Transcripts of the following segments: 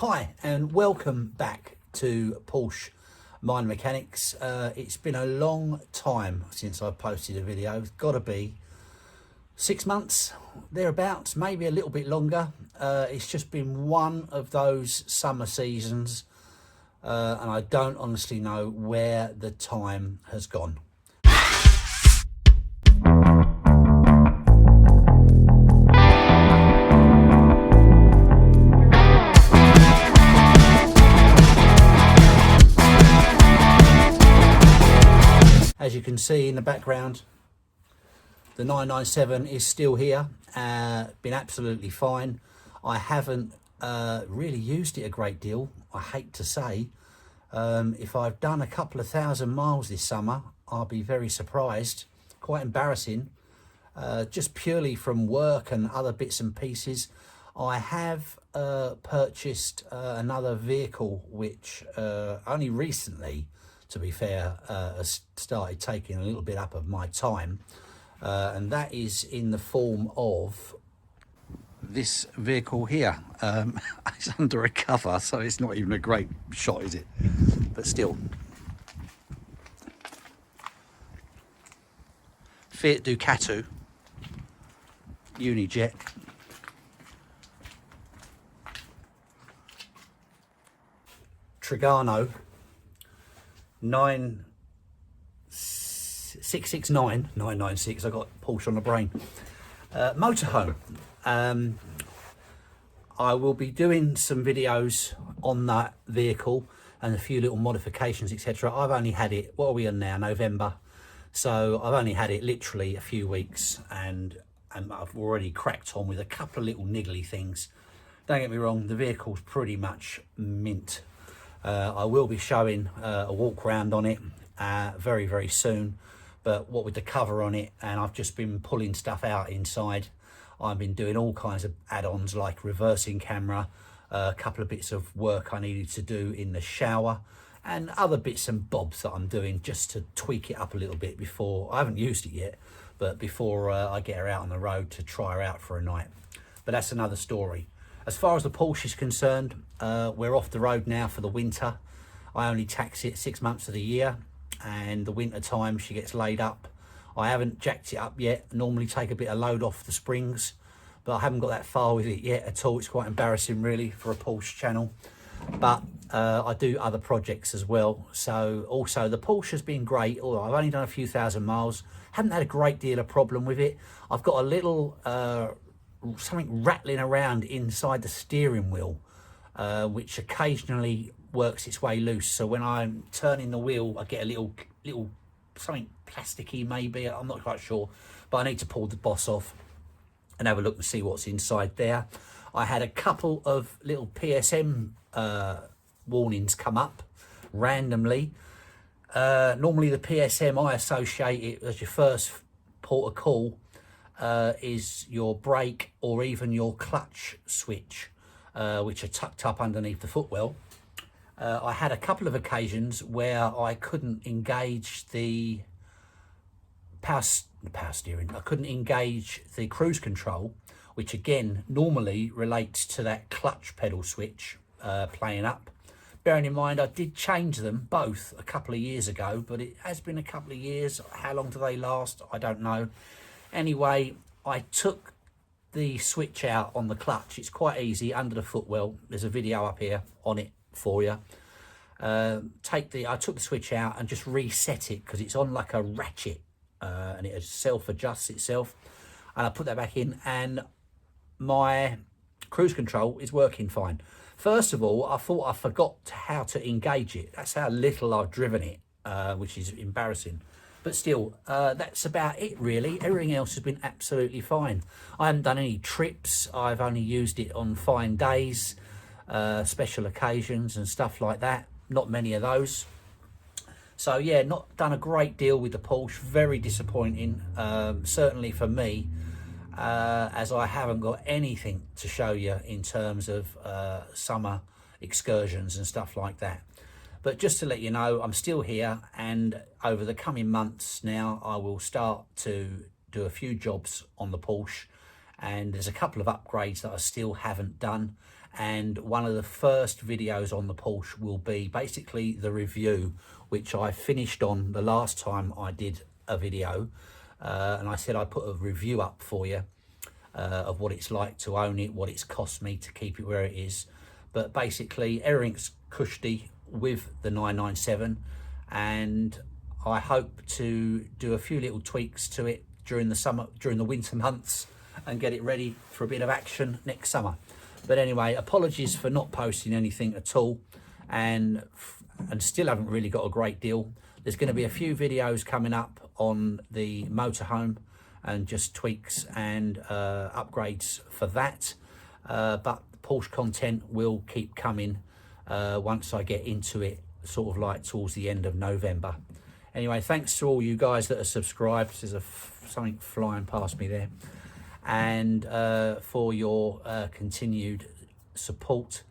Hi and welcome back to Porsche Mind Mechanics. It's been a long time since I posted a video. It's got to be 6 months, thereabouts, maybe a little bit longer. It's just been one of those summer seasons and I don't honestly know where the time has gone. As you can see in the background, the 997 is still here, been absolutely fine. I haven't really used it a great deal, I hate to say. If I've done a couple of thousand miles this summer, I'll be very surprised. Quite embarrassing, just purely from work and other bits and pieces. I have purchased another vehicle which only recently, to be fair, has started taking a little bit up of my time, and that is in the form of this vehicle here. It's under a cover, so it's not even a great shot, is it? But still, Fiat Ducato Unijet. Trigano 996. I got Porsche on the brain. Motorhome. I will be doing some videos on that vehicle and a few little modifications, etc. I've only had it, what are we on now, November, so I've only had it literally a few weeks, and I've already cracked on with a couple of little niggly things. Don't get me wrong, the vehicle's pretty much mint. I will be showing a walk around on it very, very soon, but what with the cover on it, and I've just been pulling stuff out inside. I've been doing all kinds of add-ons like reversing camera, a couple of bits of work I needed to do in the shower, and other bits and bobs that I'm doing just to tweak it up a little bit before, I haven't used it yet, but before I get her out on the road to try her out for a night. But that's another story. As far as the Porsche is concerned, we're off the road now for the winter. I only tax it 6 months of the year, and the winter time she gets laid up. I haven't jacked it up yet. I normally take a bit of load off the springs, but I haven't got that far with it yet at all. It's quite embarrassing really for a Porsche channel, but I do other projects as well. So also the Porsche has been great, although I've only done a few thousand miles. Haven't had a great deal of problem with it. I've got a little something rattling around inside the steering wheel, which occasionally works its way loose. So when I'm turning the wheel, I get a little something plasticky maybe, I'm not quite sure, but I need to pull the boss off and have a look and see what's inside there. I had a couple of little PSM warnings come up randomly. Normally the PSM, I associate it as your first port of call is your brake or even your clutch switch, which are tucked up underneath the footwell. I had a couple of occasions where I couldn't engage the power steering. I couldn't engage the cruise control, which again normally relates to that clutch pedal switch playing up. Bearing in mind I did change them both a couple of years ago, but it has been a couple of years. How long do they last? I don't know. Anyway, I took the switch out on the clutch. It's quite easy under the footwell. There's a video up here on it for you. I took the switch out and just reset it because it's on like a ratchet, and it self-adjusts itself, and I put that back in and my cruise control is working fine. First of all, I thought I forgot how to engage it. That's how little I've driven it, which is embarrassing. But still, that's about it really. Everything else has been absolutely fine. I haven't done any trips. I've only used it on fine days, special occasions and stuff like that. Not many of those. So yeah, not done a great deal with the Porsche. Very disappointing, certainly for me, as I haven't got anything to show you in terms of summer excursions and stuff like that. But just to let you know, I'm still here, and over the coming months now I will start to do a few jobs on the Porsche, and there's a couple of upgrades that I still haven't done, and one of the first videos on the Porsche will be basically the review, which I finished on the last time I did a video, and I said I'd put a review up for you of what it's like to own it, what it's cost me to keep it where it is. But basically everything's cushy with the 997, and I hope to do a few little tweaks to it during the winter months, and get it ready for a bit of action next summer. But anyway, apologies for not posting anything at all, and still haven't really got a great deal. There's going to be a few videos coming up on the motorhome and just tweaks and upgrades for that, but Porsche content will keep coming once I get into it, sort of like towards the end of November. Anyway, thanks to all you guys that are subscribed. There's something flying past me there. And for your continued support.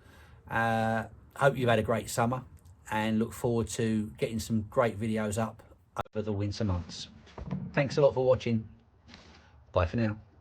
Hope you've had a great summer, and look forward to getting some great videos up over the winter months. Thanks a lot for watching. Bye for now.